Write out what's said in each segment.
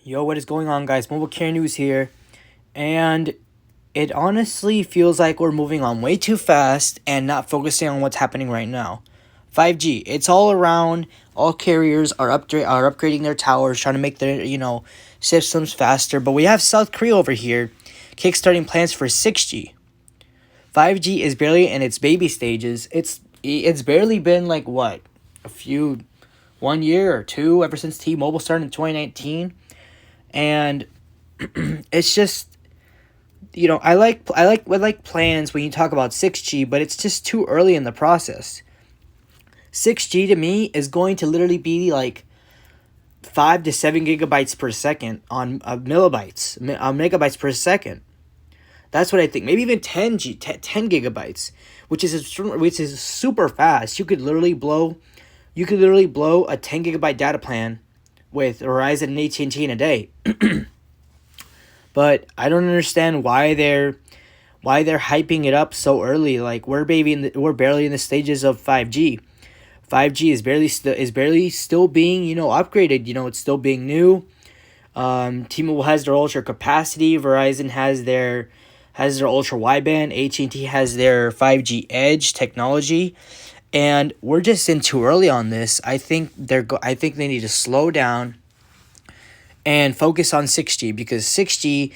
Yo, what is going on, guys? Mobile Care News here. And it honestly feels like we're moving on way too fast and not focusing on what's happening right now. 5G, it's all around. All carriers are upgrading their towers, trying to make their, systems faster. But we have South Korea over here kickstarting plans for 6G. 5G is barely in its baby stages. It's barely been like what? One year or two ever since T-Mobile started in 2019. And it's just, I like plans when you talk about 6G, but it's just too early in the process. 6G to me is going to literally be like 5 to 7 gigabytes per second on megabytes per second. That's what I think. Maybe even 10 gigabytes, which is super fast. You could literally blow a 10 gigabyte data plan with Verizon and AT&T in a day. But I don't understand why they're hyping it up so early. Like we're barely in the stages of 5G. 5G is barely still being upgraded. It's still being new. T-Mobile has their ultra capacity. Verizon has their ultra wideband. AT&T has their 5G edge technology. And we're just in too early on this. I think they need to slow down and focus on 6G, because 6G,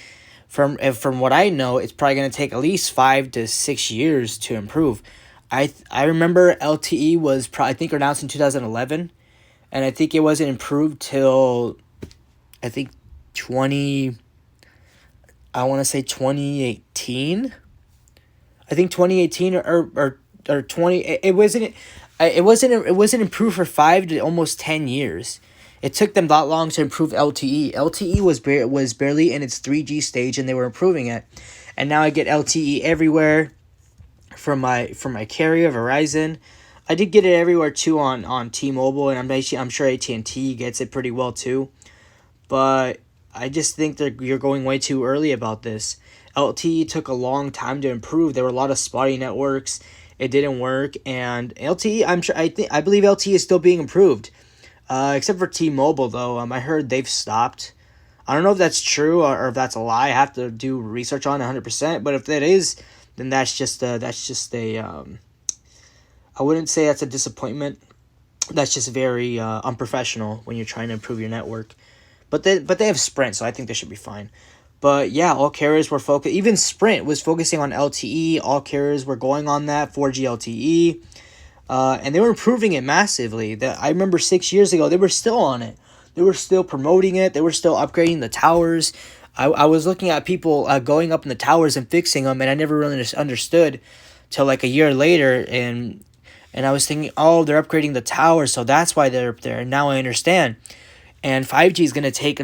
from what I know, it's probably going to take at least 5 to 6 years to improve. I remember LTE was I think announced in 2011, and I think it wasn't improved till I think 2018. I think 2018 or 20. It wasn't improved for 5 to almost 10 years. It took them that long to improve LTE. LTE was barely in its 3G stage, and they were improving it. And now I get LTE everywhere from my carrier, Verizon. I did get it everywhere too on T-Mobile, and I'm sure AT&T gets it pretty well too. But I just think that you're going way too early about this. LTE took a long time to improve. There were a lot of spotty networks. It didn't work, and LTE. I believe LTE is still being improved. Except for T-Mobile, though, I heard they've stopped. I don't know if that's true or if that's a lie. I have to do research on 100%. But if that is, then that's just a. I wouldn't say that's a disappointment. That's just very unprofessional when you're trying to improve your network. But they have Sprint, so I think they should be fine. But yeah, all carriers were focused. Even Sprint was focusing on LTE. All carriers were going on that 4G LTE. And they were improving it massively. I remember 6 years ago, they were still on it. They were still promoting it. They were still upgrading the towers. I was looking at people going up in the towers and fixing them, and I never really understood till like a year later. And I was thinking, oh, they're upgrading the towers, so that's why they're up there. And now I understand. And 5G is going to take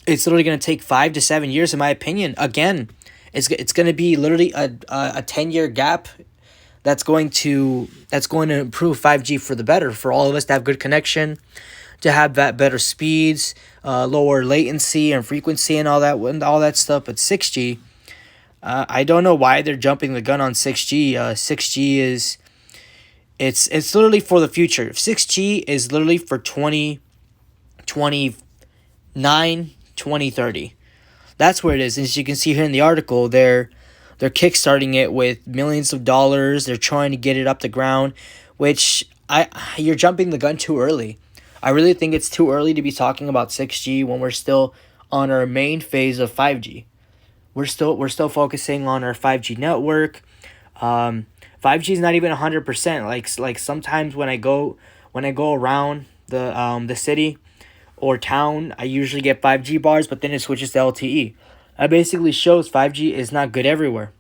it's literally going to take 5 to 7 years, in my opinion. Again, it's going to be literally a 10-year gap. That's going to improve 5G for the better, for all of us to have good connection, to have that better speeds, lower latency and frequency and all that stuff. But 6G, I don't know why they're jumping the gun on 6G. 6G is it's literally for the future. 6G is literally for 2029, 2030. That's where it is. And as you can see here in the article, they're kickstarting it with millions of dollars. They're trying to get it up the ground, which you're jumping the gun too early. I really think it's too early to be talking about 6G when we're still on our main phase of 5G. We're still focusing on our 5G network. 5G is not even 100%. Like sometimes when I go around the city or town, I usually get 5G bars, but then it switches to LTE. That basically shows 5G is not good everywhere.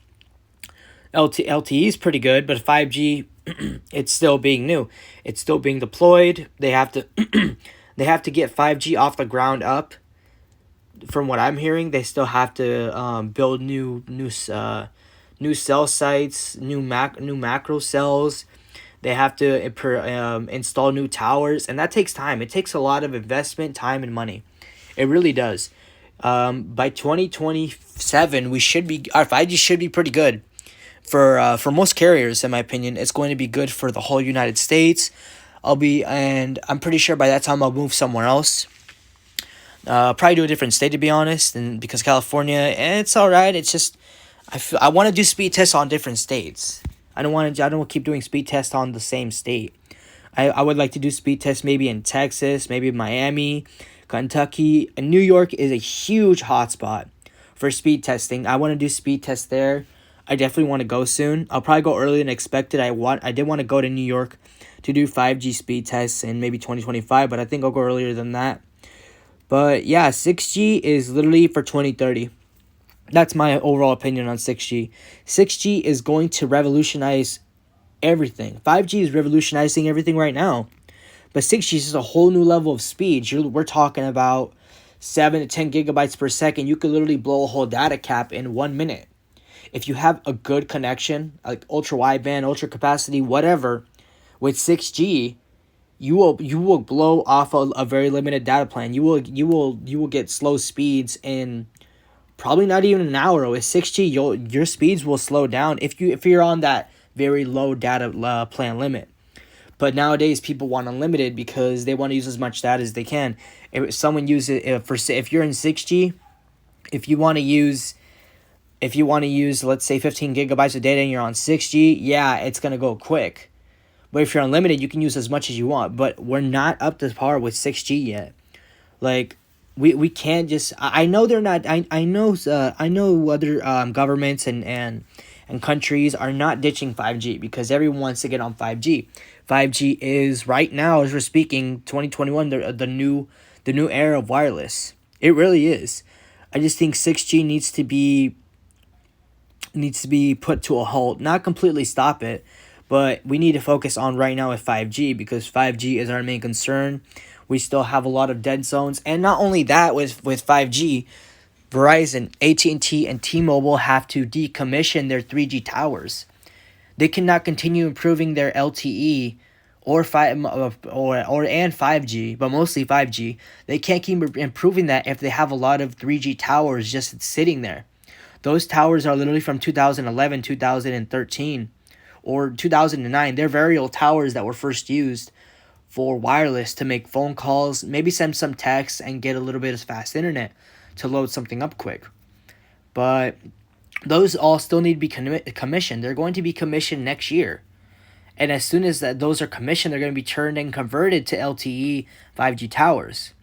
LTE is pretty good, but 5G, it's still being new. It's still being deployed. They have to they have to get 5G off the ground up. From what I'm hearing, they still have to build new cell sites, new macro cells. They have to install new towers, and that takes time. It takes a lot of investment, time, and money. It really does. By 2027, our 5G should be pretty good for most carriers. In my opinion, it's going to be good for the whole United States. I'm pretty sure by that time I'll move somewhere else. Probably do a different state to be honest, and because California, it's all right. It's just I want to do speed tests on different states. I don't keep doing speed tests on the same state. I would like to do speed tests maybe in Texas, maybe Miami, Kentucky, and New York is a huge hotspot for speed testing. I want to do speed tests there. I definitely want to go soon. I'll probably go earlier than expected. I did want to go to New York to do 5G speed tests in maybe 2025, but I think I'll go earlier than that. But yeah, 6G is literally for 2030. That's my overall opinion on 6G. 6G is going to revolutionize everything. 5G is revolutionizing everything right now. But 6G is just a whole new level of speed. We're talking about 7 to 10 gigabytes per second. You could literally blow a whole data cap in 1 minute. If you have a good connection, like ultra wideband, ultra capacity, whatever, with 6G, you will blow off a very limited data plan. You will get slow speeds in probably not even an hour. With 6G, your speeds will slow down if you're on that very low data plan limit. But nowadays, people want unlimited because they want to use as much data as they can. If someone uses it if you're in 6G, if you want to use let's say 15 gigabytes of data and you're on 6G, yeah, it's gonna go quick. But if you're unlimited, you can use as much as you want. But we're not up to par with 6G yet. Like we can't just. I know they're not. I know other governments and countries are not ditching 5G because everyone wants to get on 5G. 5G is right now, as we're speaking, 2021, the new era of wireless. It really is. I just think 6G needs to be put to a halt. Not completely stop it, but we need to focus on right now with 5G because 5G is our main concern. We still have a lot of dead zones, and not only that, with 5G, Verizon, AT&T, and T-Mobile have to decommission their 3G towers. They cannot continue improving their LTE or 5G, but mostly 5G. They can't keep improving that if they have a lot of 3G towers just sitting there. Those towers are literally from 2011, 2013, or 2009. They're very old towers that were first used for wireless to make phone calls, maybe send some texts, and get a little bit of fast internet to load something up quick. But those all still need to be commissioned. They're going to be commissioned next year. And as soon as those are commissioned, they're going to be turned and converted to LTE 5G towers.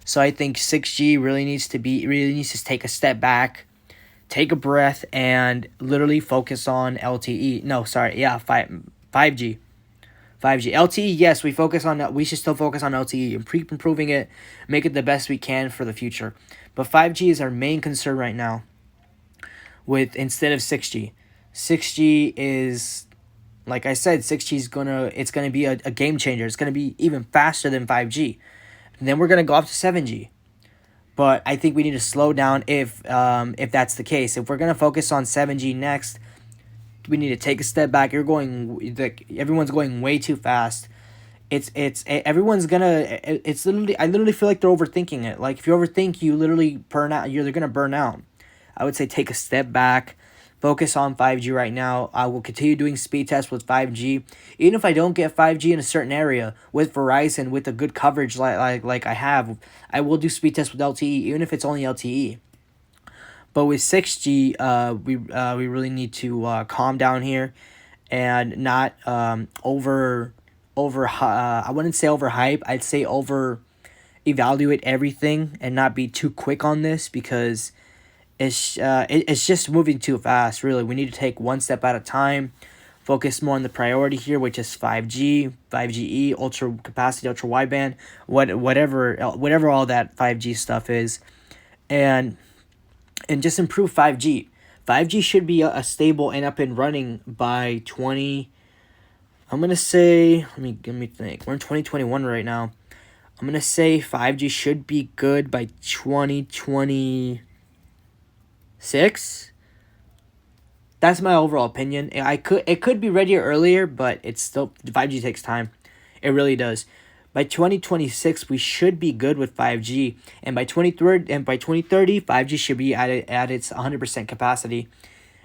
So I think 6G really needs to take a step back, take a breath, and literally focus on LTE. No, sorry, yeah, 5G. 5G. LTE, yes, we should still focus on LTE, improving it, make it the best we can for the future. But 5G is our main concern right now instead of 6G. 6G is, like I said, 6G is it's gonna be a game changer. It's gonna be even faster than 5G. And then we're gonna go up to 7G. But I think we need to slow down if that's the case. If we're gonna focus on 7G next, we need to take a step back. Everyone's going way too fast. Everyone's gonna. It's literally. I literally feel like they're overthinking it. Like if you overthink, you literally burn out. They're gonna burn out. I would say take a step back, focus on 5G right now. I will continue doing speed tests with 5G. Even if I don't get 5G in a certain area with Verizon with a good coverage like I have, I will do speed tests with LTE even if it's only LTE. But with 6G, we really need to calm down here, and not I wouldn't say overhype. I'd say over evaluate everything and not be too quick on this because it's just moving too fast. Really, we need to take one step at a time. Focus more on the priority here, which is 5G, 5GE, ultra capacity, ultra wideband, whatever all that 5G stuff is, and just improve 5G. 5G should be a stable and up and running by 20. I'm gonna say, let me think. We're in 2021 right now. I'm gonna say 5G should be good by 2026. That's my overall opinion. It could be ready earlier, but it's still 5G takes time. It really does. By 2026, we should be good with 5G, and by 2030, 5G should be at its 100% capacity,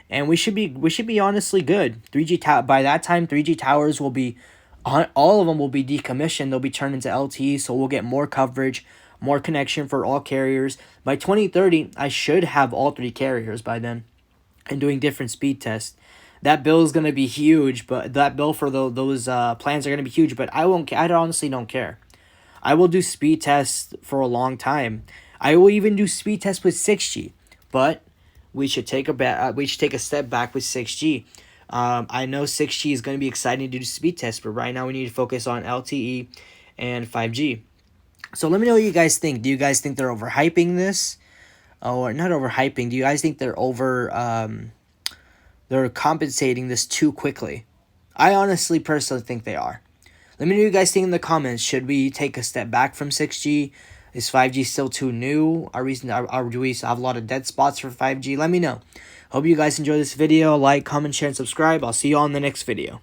and we should be honestly good. By that time, 3G towers will be, all of them will be decommissioned. They'll be turned into LTE, so we'll get more coverage, more connection for all carriers. By 2030, I should have all 3 carriers by then and doing different speed tests. That bill is going to be huge, but that bill for those plans are going to be huge, but I won't. I honestly don't care. I will do speed tests for a long time. I will even do speed tests with 6G, but we should take a step back with 6G. I know 6G is going to be exciting to do speed tests, but right now we need to focus on LTE and 5G. So let me know what you guys think. Do you guys think they're overhyping this? Or not overhyping? Do you guys think they're compensating this too quickly? I honestly, personally think they are. Let me know what you guys think in the comments. Should we take a step back from 6G? Is 5G still too new? Do we have a lot of dead spots for 5G? Let me know. Hope you guys enjoy this video. Like, comment, share, and subscribe. I'll see you all in the next video.